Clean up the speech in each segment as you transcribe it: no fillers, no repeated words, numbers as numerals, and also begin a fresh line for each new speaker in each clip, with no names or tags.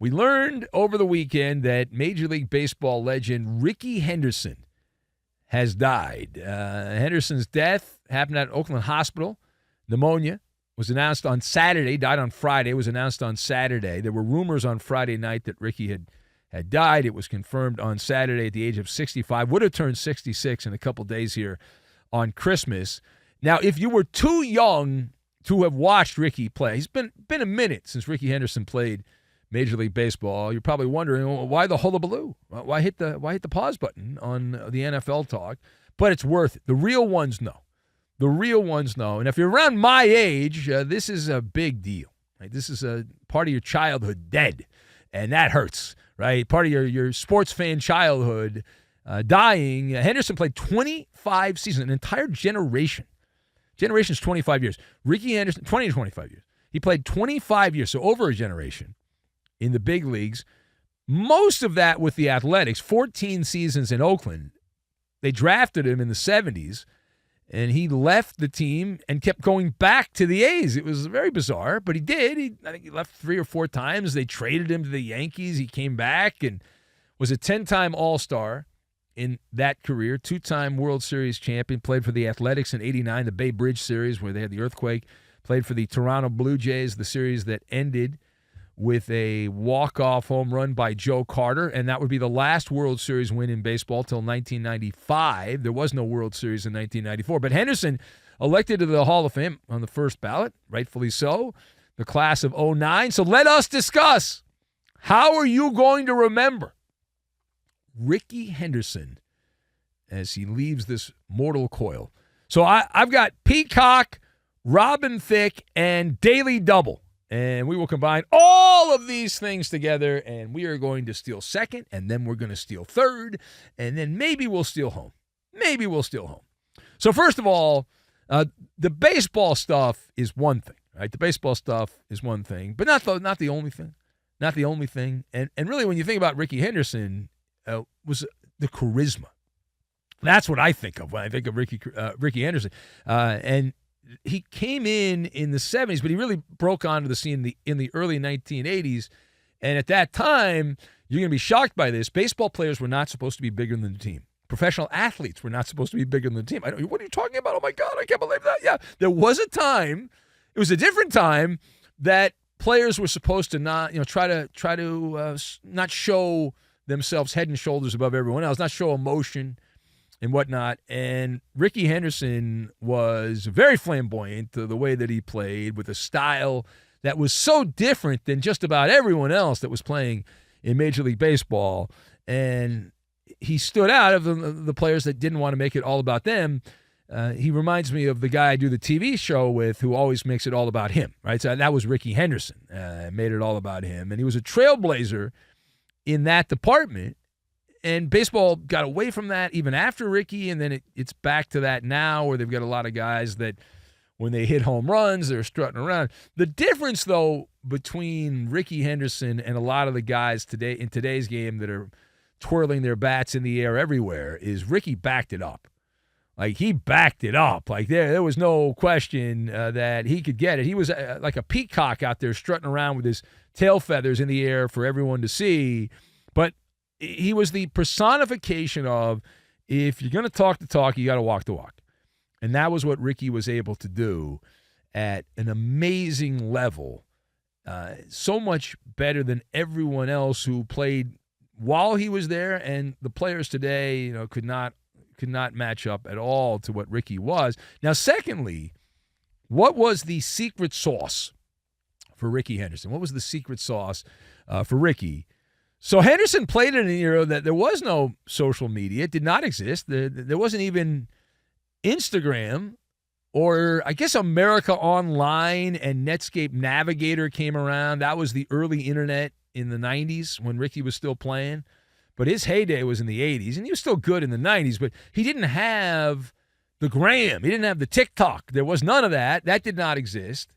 We learned over the weekend that Major League Baseball legend Rickey Henderson has died. Henderson's death happened at Oakland Hospital. Pneumonia was announced on Saturday, died on Friday, was announced on Saturday. There were rumors on Friday night that Rickey had died. It was confirmed on Saturday at the age of 65. Would have turned 66 in a couple days here on Christmas. Now, if you were too young to have watched Rickey play, it's been a minute since Rickey Henderson played Major League Baseball. You're probably wondering, well, why the hullabaloo? Why hit the pause button on the NFL talk? But it's worth it. The real ones know. The real ones know. And if you're around my age, this is a big deal. Right? This is a part of your childhood dead, and that hurts. Right? Part of your sports fan childhood dying. Henderson played 25 seasons, an entire generation. Generation's 25 years. Rickey Henderson, 20 to 25 years. He played 25 years, so over a generation, in the big leagues. Most of that with the Athletics, 14 seasons in Oakland. They drafted him in the 70s, and he left the team and kept going back to the A's. It was very bizarre, but he did. I think he left 3 or 4 times. They traded him to the Yankees. He came back and was a 10-time All-Star in that career, 2-time World Series champion, played for the Athletics in '89, the Bay Bridge Series where they had the earthquake, played for the Toronto Blue Jays, the series that ended with a walk-off home run by Joe Carter, and that would be the last World Series win in baseball till 1995. There was no World Series in 1994. But Henderson elected to the Hall of Fame on the first ballot, rightfully so, the class of '09. So let us discuss, how are you going to remember Rickey Henderson as he leaves this mortal coil? So I've got Peacock, Robin Thicke, and Daily Double. And we will combine all of these things together, and we are going to steal second, and then we're going to steal third, and then maybe we'll steal home. Maybe we'll steal home. So first of all, the baseball stuff is one thing, right? The baseball stuff is one thing, but not the only thing. Not the only thing. And really, when you think about Rickey Henderson, was the charisma. That's what I think of when I think of Rickey Henderson. And he came in the 70s, but he really broke onto the scene in the early 1980s. And at that time, you're going to be shocked by this, baseball players were not supposed to be bigger than the team. Professional athletes were not supposed to be bigger than the team. What are you talking about? Oh, my God, I can't believe that. Yeah, there was a time, it was a different time, that players were supposed to not, try to not show themselves head and shoulders above everyone else, not show emotion and whatnot. And Rickey Henderson was very flamboyant, the way that he played, with a style that was so different than just about everyone else that was playing in Major League Baseball. And he stood out of the players that didn't want to make it all about them. He reminds me of the guy I do the TV show with who always makes it all about him, right? So that was Rickey Henderson, made it all about him. And he was a trailblazer in that department. And baseball got away from that even after Rickey, and then it's back to that now, where they've got a lot of guys that when they hit home runs, they're strutting around. The difference, though, between Rickey Henderson and a lot of the guys today in today's game that are twirling their bats in the air everywhere is Rickey backed it up. Like, he backed it up. Like, there was no question that he could get it. He was like a peacock out there strutting around with his tail feathers in the air for everyone to see. But he was the personification of, if you're going to talk the talk, you got to walk the walk. And that was what Rickey was able to do at an amazing level. So much better than everyone else who played while he was there, and the players today, could not match up at all to what Rickey was. Now, secondly, what was the secret sauce for Rickey Henderson? What was the secret sauce for Rickey? So Henderson played in an era that there was no social media. It did not exist. There wasn't even Instagram, or I guess America Online and Netscape Navigator came around. That was the early internet in the 90s when Rickey was still playing. But his heyday was in the 80s, and he was still good in the 90s, but he didn't have the gram. He didn't have the TikTok. There was none of that. That did not exist.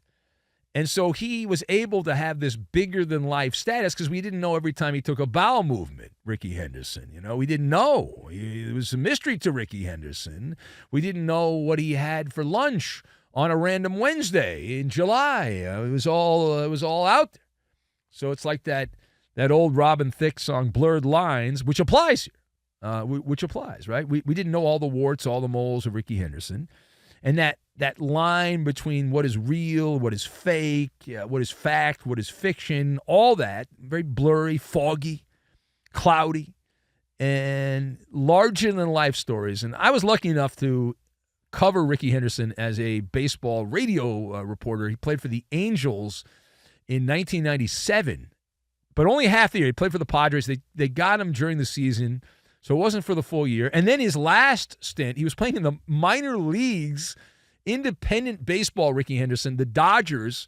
And so he was able to have this bigger-than-life status because we didn't know every time he took a bowel movement, Rickey Henderson. We didn't know. It was a mystery to Rickey Henderson. We didn't know what he had for lunch on a random Wednesday in July. It was all out there. So it's like that that old Robin Thicke song, Blurred Lines, which applies here, which applies, right? We didn't know all the warts, all the moles of Rickey Henderson. And that line between what is real, what is fake, what is fact, what is fiction, all that, very blurry, foggy, cloudy, and larger-than-life stories. And I was lucky enough to cover Rickey Henderson as a baseball radio reporter. He played for the Angels in 1997, but only half the year. He played for the Padres. They got him during the season, so it wasn't for the full year. And then his last stint, he was playing in the minor leagues, independent baseball, Rickey Henderson. The Dodgers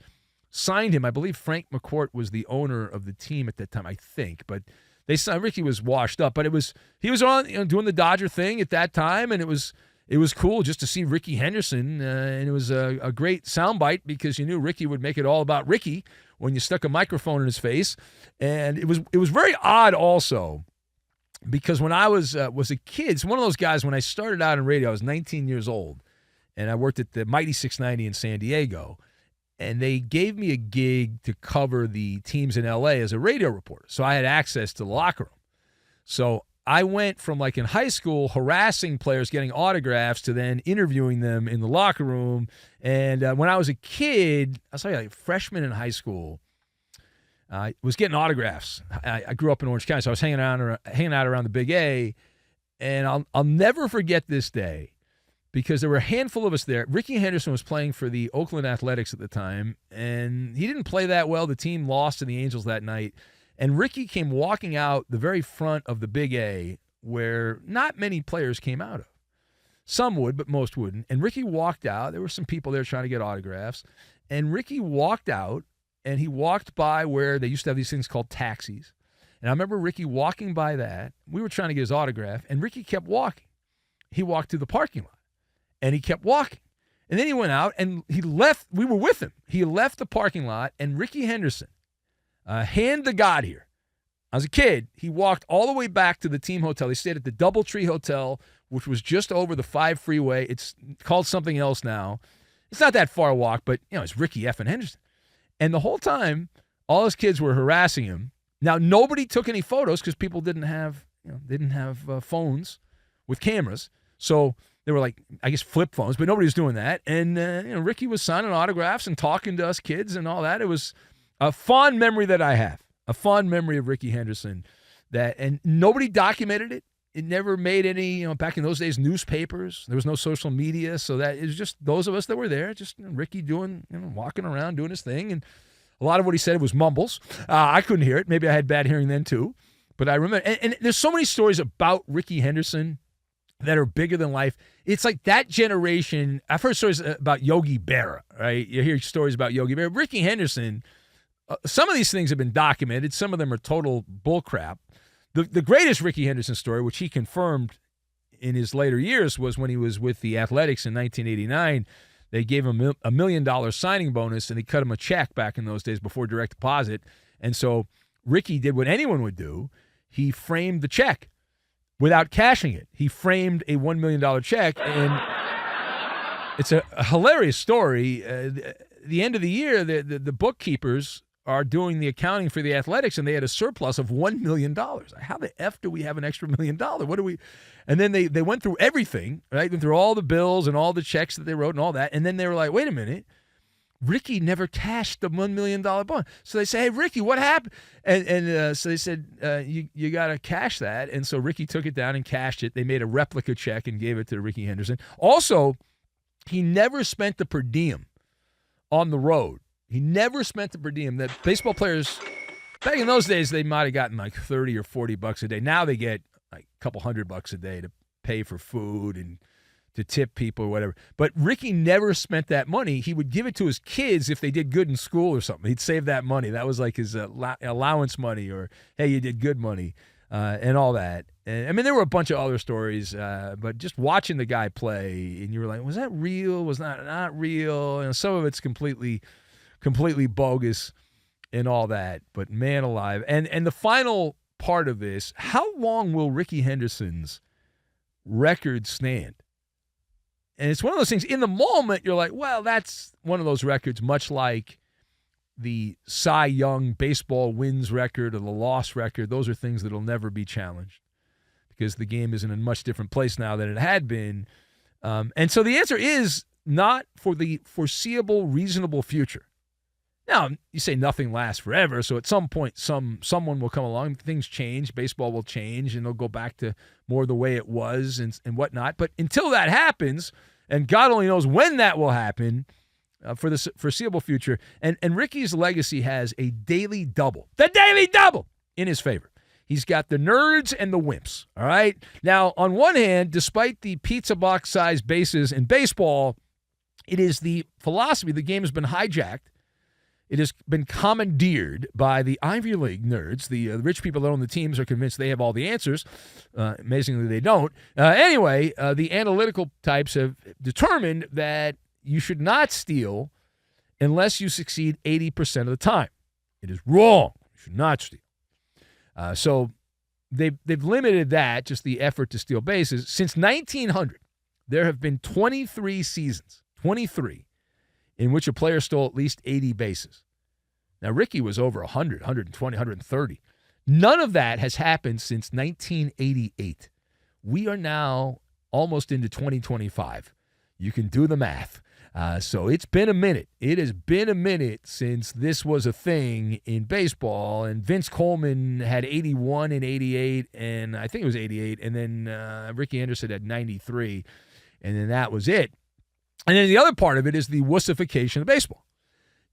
signed him. I believe Frank McCourt was the owner of the team at that time, I think. But they signed, Rickey was washed up. But he was on doing the Dodger thing at that time, and it was cool just to see Rickey Henderson. And it was a great soundbite because you knew Rickey would make it all about Rickey when you stuck a microphone in his face. And it was very odd also because when I was a kid, it's one of those guys, when I started out in radio, I was 19 years old, and I worked at the Mighty 690 in San Diego, and they gave me a gig to cover the teams in L.A. as a radio reporter. So I had access to the locker room. So I went from, like, in high school, harassing players, getting autographs, to then interviewing them in the locker room. And when I was a kid, I'll tell you, like, freshman in high school, I was getting autographs. I grew up in Orange County, so I was hanging out around the Big A, and I'll never forget this day because there were a handful of us there. Rickey Henderson was playing for the Oakland Athletics at the time, and he didn't play that well. The team lost to the Angels that night, and Rickey came walking out the very front of the Big A where not many players came out of. Some would, but most wouldn't. And Rickey walked out. There were some people there trying to get autographs, and Rickey walked out. And he walked by where they used to have these things called taxis. And I remember Rickey walking by that. We were trying to get his autograph, and Rickey kept walking. He walked to the parking lot, and he kept walking. And then he went out, and he left. We were with him. He left the parking lot, and Rickey Henderson, hand to God here. As a kid, he walked all the way back to the team hotel. He stayed at the Doubletree Hotel, which was just over the 5 freeway. It's called something else now. It's not that far a walk, but, it's Rickey effing Henderson. And the whole time, all his kids were harassing him. Now, nobody took any photos because people didn't have phones with cameras. So they were like, I guess, flip phones, but nobody was doing that. And Rickey was signing autographs and talking to us kids and all that. It was a fond memory that I have, a fond memory of Rickey Henderson. And nobody documented it. It never made any, back in those days, newspapers. There was no social media, so that it was just those of us that were there, just Rickey doing, walking around, doing his thing. And a lot of what he said was mumbles. I couldn't hear it. Maybe I had bad hearing then too. But I remember, and there's so many stories about Rickey Henderson that are bigger than life. It's like that generation. I've heard stories about Yogi Berra, right? You hear stories about Yogi Berra. Rickey Henderson, some of these things have been documented. Some of them are total bullcrap. The greatest Rickey Henderson story, which he confirmed in his later years, was when he was with the Athletics in 1989. They gave him a $1 million signing bonus, and they cut him a check back in those days before direct deposit. And so Rickey did what anyone would do. He framed the check without cashing it. He framed a $1 million check, and it's a hilarious story. The end of the year, the bookkeepers are doing the accounting for the Athletics, and they had a surplus of $1 million. How the F do we have an extra $1 million? What do we? And then they went through everything, right? Went through all the bills and all the checks that they wrote and all that. And then they were like, wait a minute, Rickey never cashed the $1 million bond. So they say, hey, Rickey, what happened? And so they said, you got to cash that. And so Rickey took it down and cashed it. They made a replica check and gave it to Rickey Henderson. Also, he never spent the per diem on the road. He never spent the per diem. That baseball players, back in those days, they might have gotten like $30 or $40 a day. Now they get like a couple $100 a day to pay for food and to tip people or whatever. But Rickey never spent that money. He would give it to his kids if they did good in school or something. He'd save that money. That was like his allowance money, or, hey, you did good money, and all that. And, I mean, there were a bunch of other stories, but just watching the guy play, and you were like, was that real? Was that not real? And some of it's completely bogus and all that, but man alive. And the final part of this, how long will Rickey Henderson's record stand? And it's one of those things, in the moment, you're like, well, that's one of those records, much like the Cy Young baseball wins record or the loss record. Those are things that will never be challenged because the game is in a much different place now than it had been. And so the answer is not for the foreseeable, reasonable future. Now, you say nothing lasts forever, so at some point someone will come along, things change, baseball will change, and they'll go back to more the way it was and whatnot. But until that happens, and God only knows when that will happen, for the foreseeable future, and Rickey's legacy has a daily double, in his favor. He's got the nerds and the wimps, all right? Now, on one hand, despite the pizza box-sized bases in baseball, it is the philosophy, the game has been hijacked. It has been commandeered by the Ivy League nerds. The rich people that own the teams are convinced they have all the answers. Amazingly, they don't. Anyway, the analytical types have determined that you should not steal unless you succeed 80% of the time. It is wrong. You should not steal. So they've limited that, just the effort to steal bases. Since 1900, there have been 23 seasons, 23, in which a player stole at least 80 bases. Now, Rickey was over 100, 120, 130. None of that has happened since 1988. We are now almost into 2025. You can do the math. So it's been a minute. It has been a minute since this was a thing in baseball. And Vince Coleman had 81 and 88, and I think it was 88. And then Rickey Henderson had 93, and then that was it. And then the other part of it is the wussification of baseball.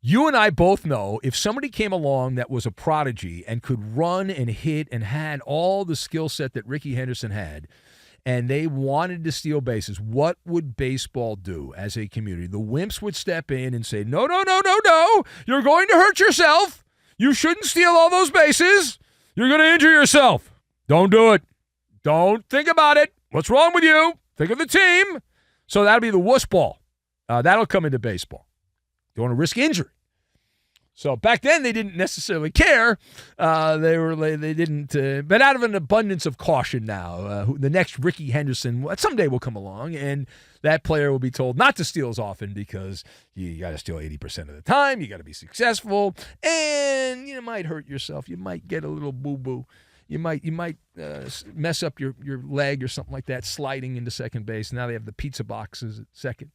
You and I both know if somebody came along that was a prodigy and could run and hit and had all the skill set that Rickey Henderson had, and they wanted to steal bases, what would baseball do as a community? The wimps would step in and say, no, you're going to hurt yourself. You shouldn't steal all those bases. You're going to injure yourself. Don't do it. Don't think about it. What's wrong with you? Think of the team. So that'll be the wuss ball. That'll come into baseball. Don't want to risk injury. So back then they didn't necessarily care. They didn't. But out of an abundance of caution now, the next Rickey Henderson someday will come along, and that player will be told not to steal as often because you got to steal 80% of the time. You got to be successful, and you might hurt yourself. You might get a little boo boo. You might mess up your leg or something like that, sliding into second base. Now they have the pizza boxes at second.